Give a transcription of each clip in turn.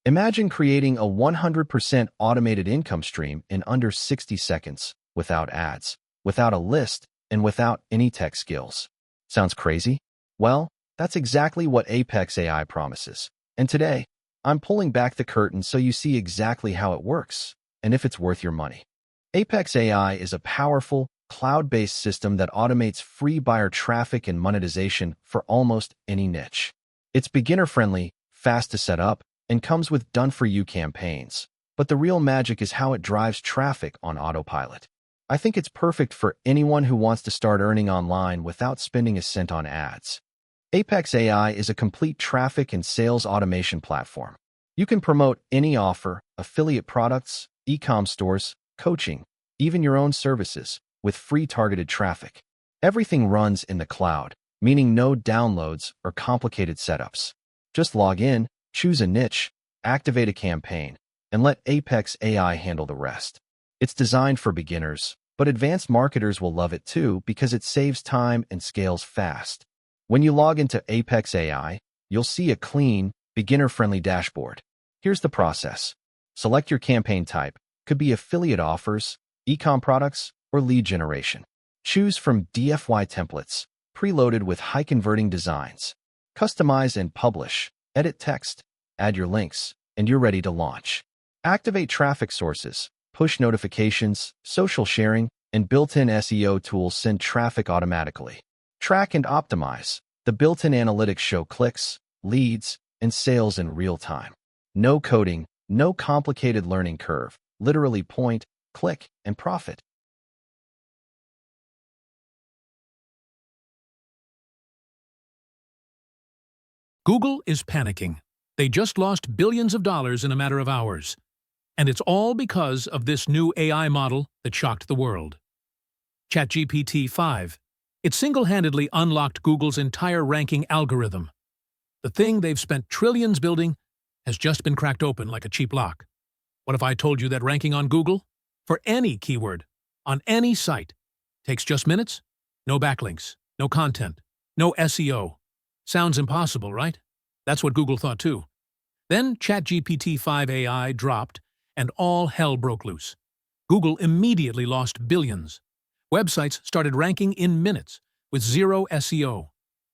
Imagine creating a 100% automated income stream in under 60 seconds, without ads, without a list, and without any tech skills. Sounds crazy? Well, that's exactly what Apex AI promises. And today, I'm pulling back the curtain so you see exactly how it works, and if it's worth your money. Apex AI is a powerful, cloud-based system that automates free buyer traffic and monetization for almost any niche. It's beginner-friendly, fast to set up, and comes with done-for-you campaigns. But the real magic is how it drives traffic on autopilot. I think it's perfect for anyone who wants to start earning online without spending a cent on ads. Apex AI is a complete traffic and sales automation platform. You can promote any offer, affiliate products, e-com stores, coaching, even your own services, with free targeted traffic. Everything runs in the cloud, meaning no downloads or complicated setups. Just log in, choose a niche, activate a campaign, and let Apex AI handle the rest. It's designed for beginners, but advanced marketers will love it too because it saves time and scales fast. When you log into Apex AI, you'll see a clean, beginner-friendly dashboard. Here's the process. Select your campaign type. Could be affiliate offers, e-com products, or lead generation. Choose from DFY templates, preloaded with high-converting designs. Customize and publish. Edit text, add your links, and you're ready to launch. Activate traffic sources, push notifications, social sharing, and built-in SEO tools send traffic automatically. Track and optimize. The built-in analytics show clicks, leads, and sales in real time. No coding, no complicated learning curve. Literally point, click, and profit. Google is panicking. They just lost billions of dollars in a matter of hours. And it's all because of this new AI model that shocked the world. ChatGPT-5. It single-handedly unlocked Google's entire ranking algorithm. The thing they've spent trillions building has just been cracked open like a cheap lock. What if I told you that ranking on Google, for any keyword, on any site, takes just minutes? No backlinks, no content, no SEO. Sounds impossible, right? That's what Google thought too. Then ChatGPT-5 AI dropped, and all hell broke loose. Google immediately lost billions. Websites started ranking in minutes, with zero SEO.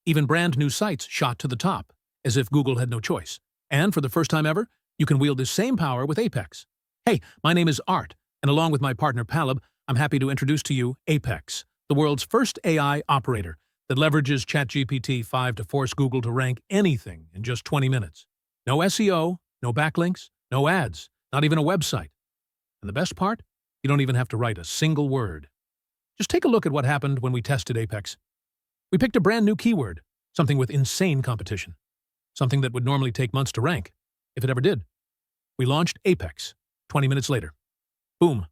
Even brand new sites shot to the top, as if Google had no choice. And for the first time ever, you can wield this same power with Apex. Hey, my name is Art, and along with my partner Palab, I'm happy to introduce to you Apex, the world's first AI operator that leverages ChatGPT-5 to force Google to rank anything in just 20 minutes. No SEO, no backlinks, no ads, not even a website. And the best part? You don't even have to write a single word. Just take a look at what happened when we tested Apex. We picked a brand new keyword, something with insane competition, something that would normally take months to rank, if it ever did. We launched Apex. 20 minutes later. Boom.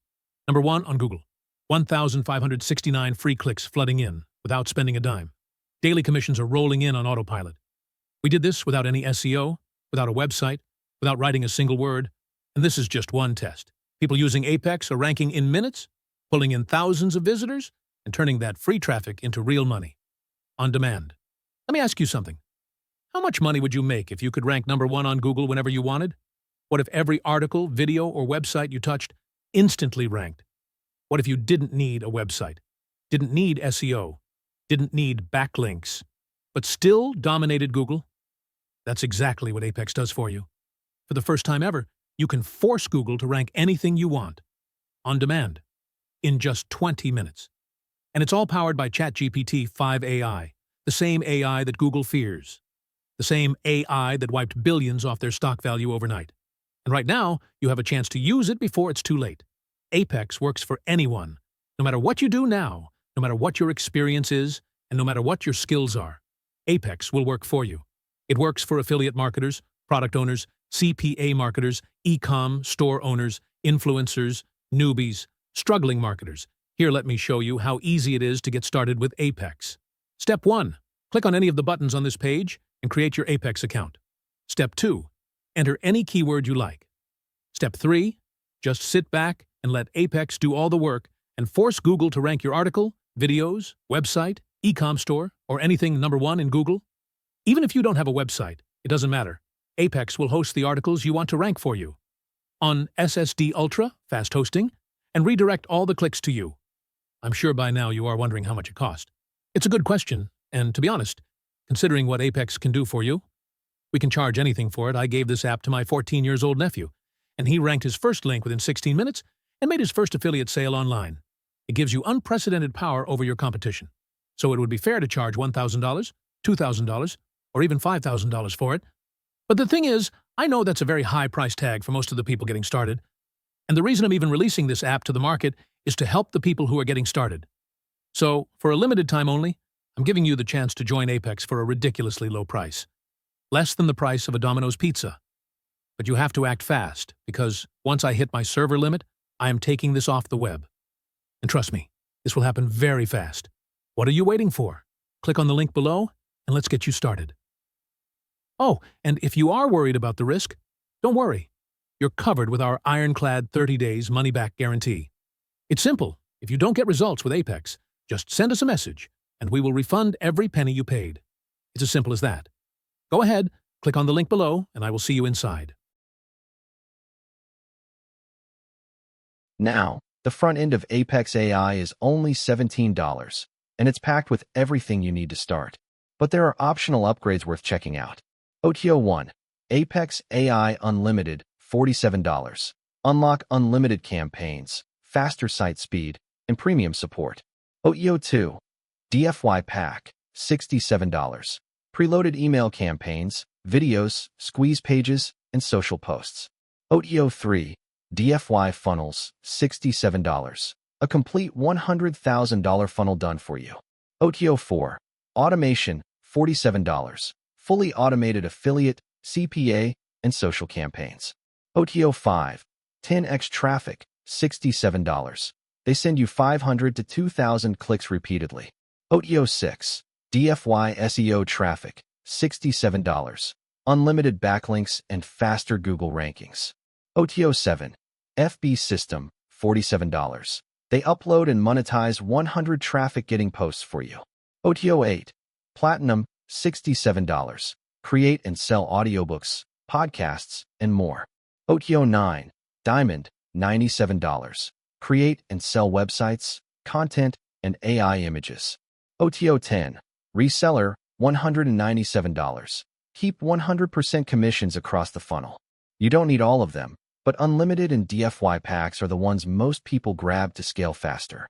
Number 1 on Google. 1,569 free clicks flooding in without spending a dime. Daily commissions are rolling in on autopilot. We did this without any SEO, without a website, without writing a single word, and this is just one test. People using Apex are ranking in minutes, pulling in thousands of visitors, and turning that free traffic into real money. On demand. Let me ask you something. How much money would you make if you could rank number 1 on Google whenever you wanted? What if every article, video, or website you touched instantly ranked? What if you didn't need a website, didn't need SEO, didn't need backlinks, but still dominated Google? That's exactly what Apex does for you. For the first time ever, you can force Google to rank anything you want, on demand, in just 20 minutes. And it's all powered by ChatGPT-5 AI, the same AI that Google fears, the same AI that wiped billions off their stock value overnight. And right now, you have a chance to use it before it's too late. Apex works for anyone, no matter what you do now, no matter what your experience is, and no matter what your skills are. Apex will work for you. It works for affiliate marketers, product owners, CPA marketers, e-com, store owners, influencers, newbies, struggling marketers. Here, let me show you how easy it is to get started with Apex. Step 1. Click on any of the buttons on this page and create your Apex account. Step 2. Enter any keyword you like. Step 3. Just sit back and let Apex do all the work and force Google to rank your article, videos, website, e-com store, or anything number 1 in Google. Even if you don't have a website, it doesn't matter. Apex will host the articles you want to rank for you on SSD Ultra, fast hosting, and redirect all the clicks to you. I'm sure by now you are wondering how much it cost. It's a good question, and to be honest, considering what Apex can do for you, we can charge anything for it. I gave this app to my 14-year-old nephew, and he ranked his first link within 16 minutes and made his first affiliate sale online. It gives you unprecedented power over your competition. So it would be fair to charge $1,000, $2,000, or even $5,000 for it. But the thing is, I know that's a very high price tag for most of the people getting started. And the reason I'm even releasing this app to the market is to help the people who are getting started. So, for a limited time only, I'm giving you the chance to join Apex for a ridiculously low price. Less than the price of a Domino's pizza. But you have to act fast, because once I hit my server limit, I am taking this off the web. And trust me, this will happen very fast. What are you waiting for? Click on the link below, and let's get you started. Oh, and if you are worried about the risk, don't worry. You're covered with our ironclad 30 days money-back guarantee. It's simple. If you don't get results with Apex, just send us a message, and we will refund every penny you paid. It's as simple as that. Go ahead, click on the link below, and I will see you inside. Now, the front end of Apex AI is only $17, and it's packed with everything you need to start. But there are optional upgrades worth checking out. OTO 1. Apex AI Unlimited, $47. Unlock unlimited campaigns, faster site speed, and premium support. OTO 2. DFY Pack, $67. Preloaded email campaigns, videos, squeeze pages, and social posts. OTO 3. DFY Funnels, $67. A complete $100,000 funnel done for you. OTO 4. Automation, $47. Fully automated affiliate, CPA, and social campaigns. OTO 5. 10x Traffic, $67. They send you 500 to 2,000 clicks repeatedly. OTO 6. DFY SEO Traffic, $67. Unlimited backlinks and faster Google rankings. OTO 7. FB System, $47. They upload and monetize 100 traffic-getting posts for you. OTO 8. Platinum, $67. Create and sell audiobooks, podcasts, and more. OTO 9. Diamond, $97. Create and sell websites, content, and AI images. OTO 10. Reseller, $197. Keep 100% commissions across the funnel. You don't need all of them, but unlimited and DFY packs are the ones most people grab to scale faster.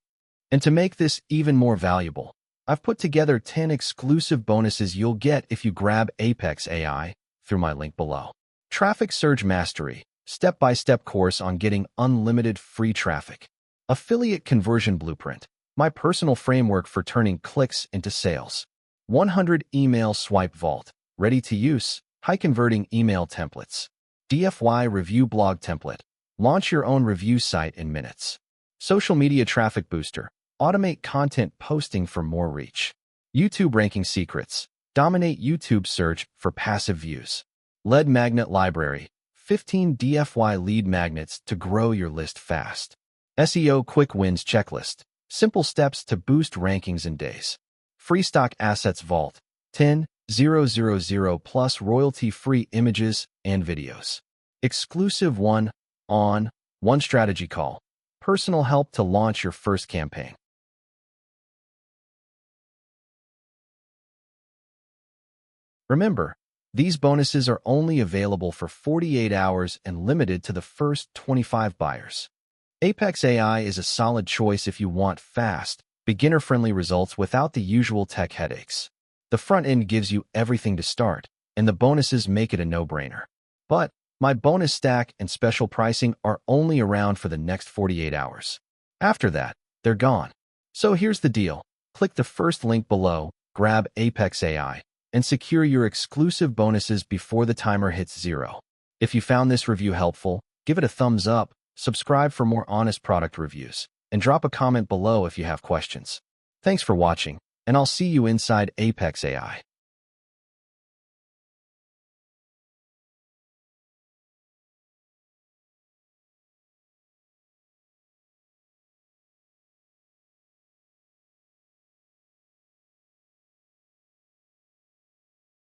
And to make this even more valuable, I've put together 10 exclusive bonuses you'll get if you grab Apex AI through my link below. Traffic Surge Mastery, step-by-step course on getting unlimited free traffic. Affiliate Conversion Blueprint, my personal framework for turning clicks into sales. 100 Email Swipe Vault, ready-to-use, high-converting email templates. DFY Review Blog Template, launch your own review site in minutes. Social Media Traffic Booster, automate content posting for more reach. YouTube Ranking Secrets, dominate YouTube search for passive views. Lead Magnet Library, 15 DFY lead magnets to grow your list fast. SEO Quick Wins Checklist, simple steps to boost rankings in days. Free Stock Assets Vault, 10,000 plus royalty-free images and videos. Exclusive one-on-one strategy call, personal help to launch your first campaign. Remember, these bonuses are only available for 48 hours and limited to the first 25 buyers. Apex AI is a solid choice if you want fast, beginner-friendly results without the usual tech headaches. The front end gives you everything to start, and the bonuses make it a no-brainer. But my bonus stack and special pricing are only around for the next 48 hours. After that, they're gone. So here's the deal. Click the first link below, grab Apex AI, and secure your exclusive bonuses before the timer hits 0. If you found this review helpful, give it a thumbs up, subscribe for more honest product reviews, and drop a comment below if you have questions. Thanks for watching, and I'll see you inside Apex AI.